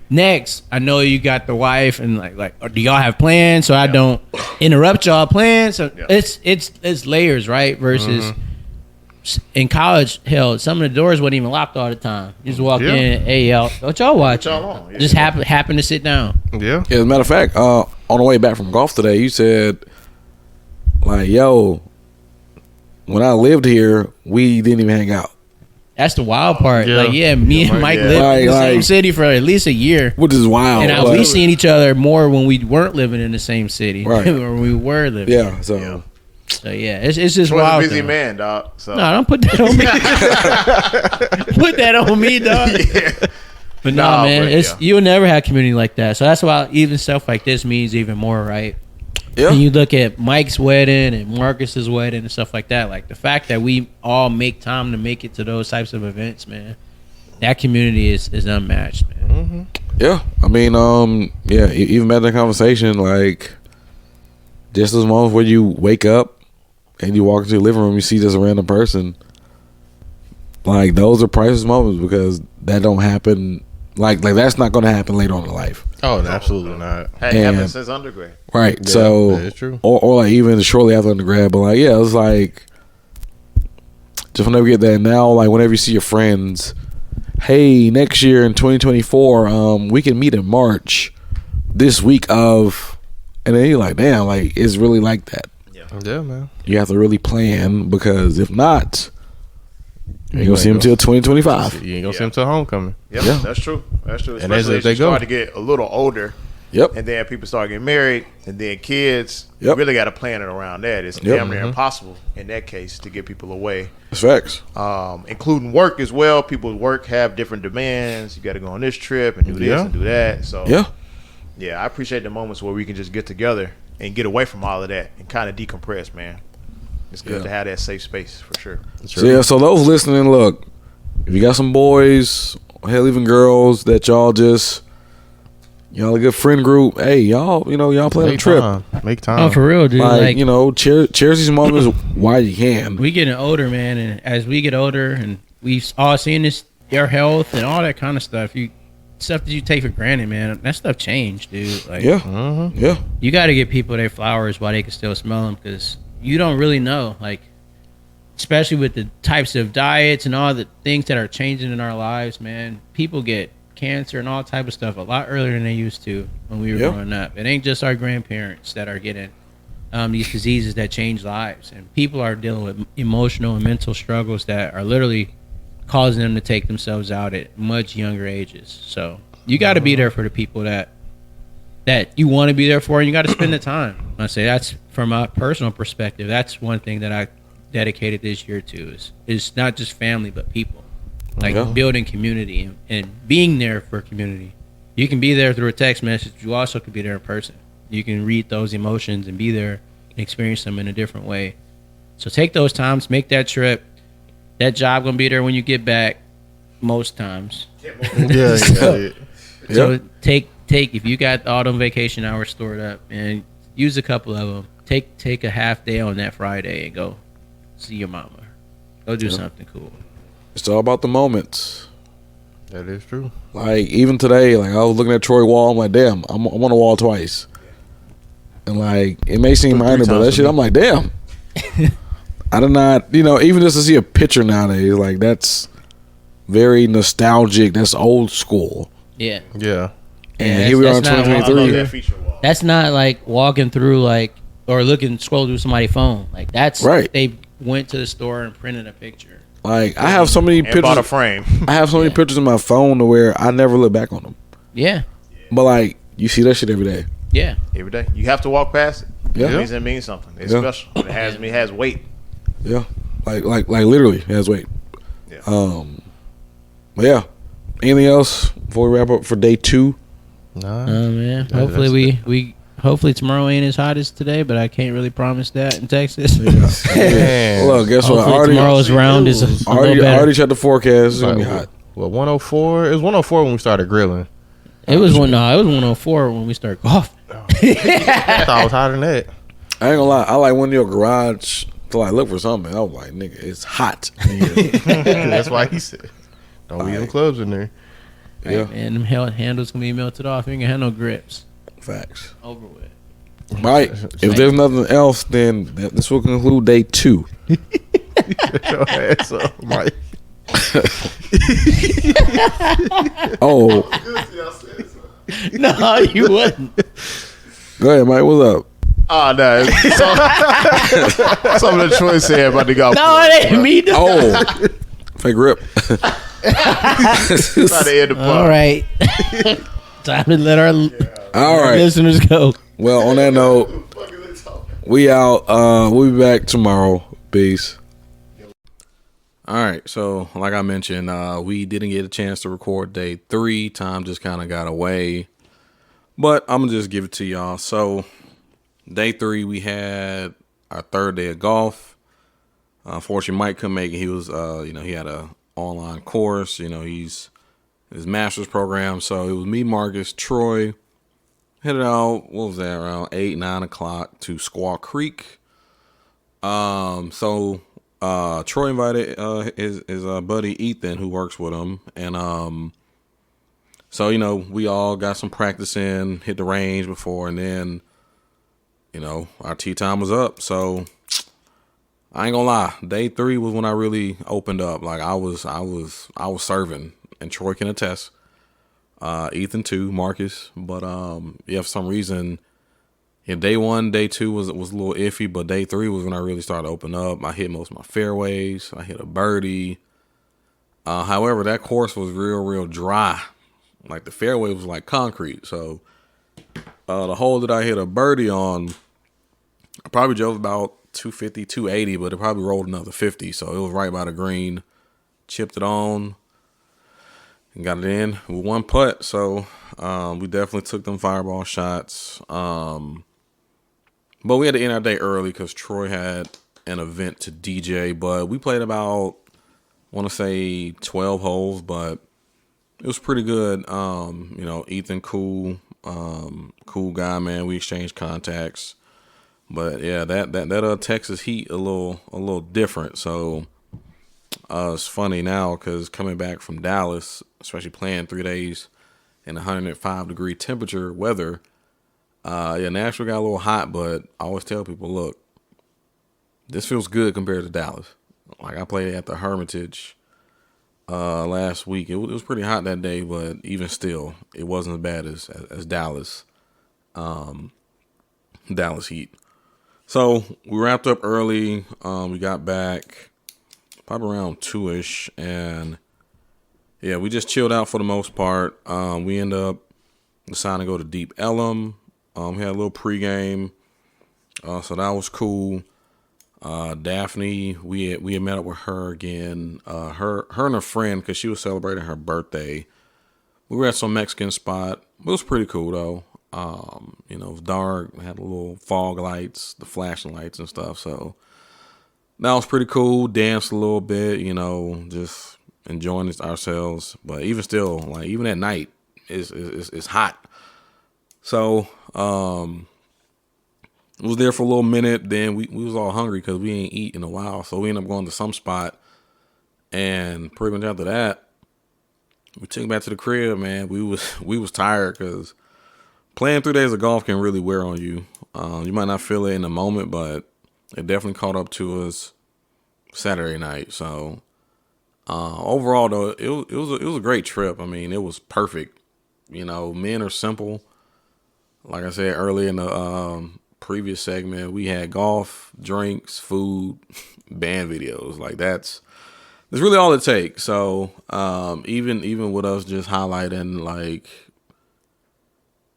Next, I know you got the wife and like do y'all have plans so I don't interrupt y'all plans? So Yeah. it's layers, right? Versus in college, hell, some of the doors wasn't even locked all the time. You just walk Yeah. in, hey y'all, what y'all watching? y'all on? Yeah. Just happen to sit down. Yeah. Yeah, as a matter of fact, on the way back from golf today, you said, like, yo, when I lived here, we didn't even hang out. That's the wild part. Yeah. Like, me and Mike Yeah. lived in the same Like- city for at least a year. which is wild. And like, we seen each other more when we weren't living in the same city. Right. When we were living. yeah. So Yeah. So it's just Troy's wild. a busy though. man, dog. So No, don't put that on me. Put that on me, dog. But no, Nah, man, but, yeah. you'll never have community like that. So that's why even stuff like this means even more, right? yeah. And you look at Mike's wedding and Marcus's wedding and stuff like that. Like the fact that we all make time to make it to those types of events, man. That community is unmatched, man. Yeah, I mean, even back in the conversation, like, just those moments where you wake up and you walk into your living room, you see just a random person. Like, those are priceless moments because that don't happen. Like that's not going to happen later on in life, Oh, absolutely not. had And- happened since undergrad. right? Yeah, So, that is true. or like even shortly after undergrad, but like, yeah, it's like just whenever you get that. Now, like whenever you see your friends, hey, next year in 2024, we can meet in March, this week of, and then you're like, damn, like it's really like that. Yeah, man. You have to really plan because if not, you ain't gonna see them go. till 2025. You ain't gonna see them till homecoming. Yep, Yeah. that's true. That's true. And as Especially if as they you go. start to get a little older, Yep. and then people start getting married, and then kids. Yep. You really got to plan it around that. It's Yep. damn near impossible in that case to get people away, It's facts. including work as well. People's work have different demands. You got to go on this trip and do this Yeah. and do that. So Yeah. I appreciate the moments where we can just get together and get away from all of that and kind of decompress, man. It's good Yeah. to have that safe space for sure. So yeah, so those listening, look, if you got some boys, hell, even girls that y'all a good friend group, hey, y'all plan a Make trip. time. Make time. Oh, for real, dude. Like, Like, cherish these moments while you can. we getting older, man, and as we get older, and we've all seen this, your health and all that kind of stuff. Stuff that you take for granted, man. That stuff changed, dude. Like, Yeah. Yeah. you got to give people their flowers while they can still smell them, because you don't really know, like, especially with the types of diets and all the things that are changing in our lives, man. People get cancer and all type of stuff a lot earlier than they used to when we were Yeah. growing up. It ain't just our grandparents that are getting these diseases that change lives, and people are dealing with emotional and mental struggles that are literally causing them to take themselves out at much younger ages. So you got to be there for the people that you want to be there for, and you got to spend the time. I say that's from a personal perspective. That's one thing that I dedicated this year to is not just family but people, like Yeah. building community and being there for community. You can be there through a text message. You also can be there in person. You can read those emotions and be there and experience them in a different way. So take those times, make that trip. That job gonna be there when you get back, most times. Yeah. So take if you got all them vacation hours stored up, and use a couple of them. Take a half day on that Friday and go see your mama. Go do something cool. It's all about the moments. That is true. Like, even today, like, I was looking at Troy Wall. I'm like, damn, I'm on the wall twice. And, like, it may seem minor, but that shit, I'm like, damn. I did not, even just to see a picture nowadays, like, that's very nostalgic. That's old school. Yeah. Yeah. And Yeah, here we are in that's not- I love 2023. that feature wall. That's not like walking through or scroll through somebody's phone. Like, that's Right. They went to the store and printed a picture. Like, I have so many And bought a pictures. frame. I have so many pictures in my phone to where I never look back on them. Yeah. But, like, you see that shit every day. Yeah. Every day. You have to walk past it. Yeah. It means something. It's Yeah. special. It has weight. Yeah, like literally. It has weight. Yeah. But yeah. Anything else before we wrap up for day 2? Nah. Man. Yeah, Hopefully that's we hopefully tomorrow ain't as hot as today, but I can't really promise that in Texas. Man. Look, guess what? Hopefully tomorrow's round is a little already better. checked the forecast. It's gonna be hot. Well, 104. It was 104 when we started grilling. It was 104 when we started golfing. I thought it was hotter than that. I ain't gonna lie. I like went in your garage to like look for something. I was like, nigga, it's hot. in here. That's why he said, "Don't leave them clubs in there." Yeah, And them handles gonna be melted off. You ain't gonna have no grips. facts. Over with. Right. If there's nothing else, then this will conclude day 2. Your ass up, Mike. Oh, No, you wouldn't. go ahead, Mike. What's up? Oh, no. Some of the choice said about the golf. No, it ain't me. Oh, Fake rip. Try to end the All part. right. Time to let our All right. listeners go. Well, on that note, we out. We'll be back tomorrow. Peace. All right. So, like I mentioned, we didn't get a chance to record day 3. Time just kind of got away. But I'm going to just give it to y'all. So, day 3, we had our 3rd day of golf. Unfortunately, Mike couldn't make it. He was, he had a online course. He's his master's program. So, it was me, Marcus, Troy. Headed out, what was that, around 8, 9 o'clock to Squaw Creek. So Troy invited his buddy Ethan, who works with him. And so, we all got some practice in, hit the range before, and then, our tee time was up. So I ain't gonna lie, day 3 was when I really opened up. Like I was serving, and Troy can attest. Ethan too, Marcus, but for some reason, day 1, day 2 was a little iffy, but day 3 was when I really started to open up. I hit most of my fairways. I hit a birdie. However, that course was real dry. Like the fairway was like concrete. So the hole that I hit a birdie on, I probably drove about 250, 280, but it probably rolled another 50. So it was right by the green. Chipped it on. And got it in with one putt. So we definitely took them fireball shots. But we had to end our day early because Troy had an event to DJ. But we played about, I want to say 12 holes, but it was pretty good. Ethan, cool guy, man. We exchanged contacts. But yeah, that Texas heat a little different. So it's funny now because coming back from Dallas, especially playing 3 days in 105-degree temperature weather, Nashville got a little hot, but I always tell people, look, this feels good compared to Dallas. Like I played at the Hermitage last week. It was pretty hot that day, but even still, it wasn't as bad as Dallas. Dallas heat. So we wrapped up early. We got back probably around 2-ish, and yeah, we just chilled out for the most part. We ended up deciding to go to Deep Ellum. We had a little pregame, so that was cool. Daphne, we had met up with her again. Her and a friend, because she was celebrating her birthday. We were at some Mexican spot. It was pretty cool though. It was dark. We had a little fog lights, the flashing lights and stuff. So that was pretty cool. Danced a little bit, just enjoying ourselves. But even still, like even at night, it's hot. So was there for a little minute. Then we was all hungry because we ain't eat in a while. So we ended up going to some spot, and pretty much after that, we took it back to the crib. Man, we was tired because playing 3 days of golf can really wear on you. You might not feel it in the moment, but it definitely caught up to us Saturday night. So overall, though, it was a great trip. I mean, it was perfect. Men are simple. Like I said earlier in the previous segment, we had golf, drinks, food, band videos. Like that's really all it takes. So even with us just highlighting, like,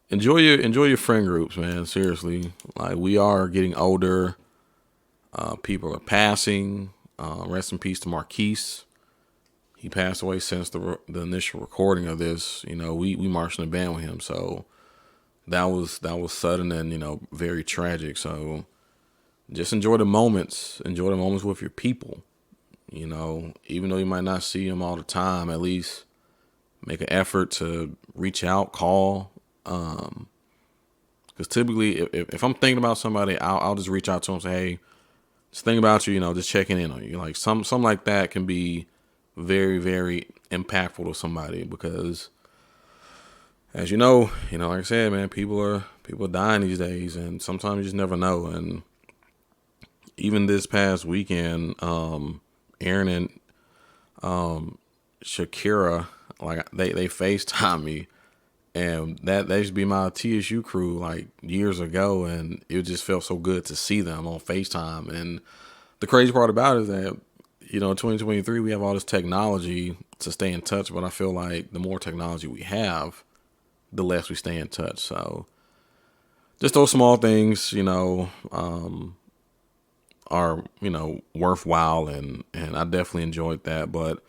enjoy your friend groups, man. Seriously, like we are getting older. People are passing. Rest in peace to Marquise. He passed away since the initial recording of this. We marched in the band with him, so that was sudden and very tragic. So just enjoy the moments. Enjoy the moments with your people. Even though you might not see them all the time, at least make an effort to reach out, call. Because typically, if I'm thinking about somebody, I'll just reach out to them and say, hey, just thinking about you, just checking in on you. Like something like that can be very, very impactful to somebody because, as like I said, man, people are dying these days, and sometimes you just never know. And even this past weekend, Aaron and Shakira, like they FaceTime me. And that used to be my TSU crew like years ago, and it just felt so good to see them on FaceTime. And the crazy part about it is that 2023, we have all this technology to stay in touch, but I feel like the more technology we have, the less we stay in touch. So just those small things, are, worthwhile. And I definitely enjoyed that. But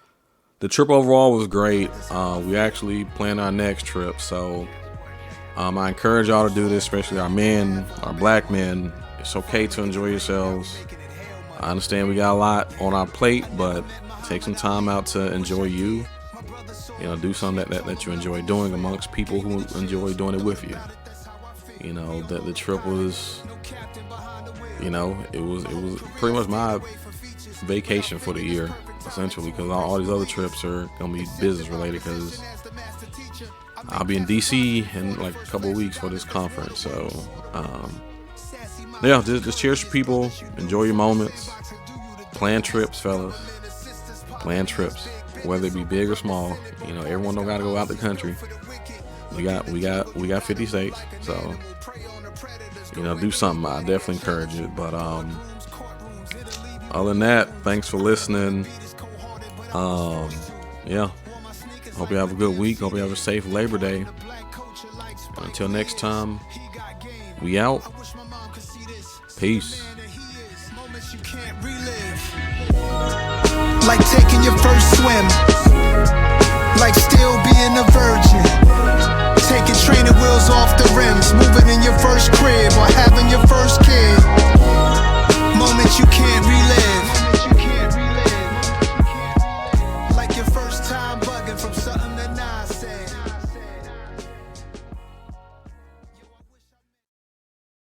the trip overall was great. We actually planned our next trip. So I encourage y'all to do this, especially our men, our black men. It's okay to enjoy yourselves. I understand we got a lot on our plate, but take some time out to enjoy you. Do something that you enjoy doing amongst people who enjoy doing it with you. The trip was, it was pretty much my vacation for the year, essentially, because all these other trips are gonna be business related. Because I'll be in DC in like a couple of weeks for this conference. So, just cherish your people, enjoy your moments, plan trips, fellas. Plan trips, whether it be big or small. Everyone don't gotta go out the country. We got 50 states, so do something. I definitely encourage it. But other than that, thanks for listening. Hope you have a good week. Hope you have a safe Labor Day. Until next time, we out. Peace. Like taking your first swim.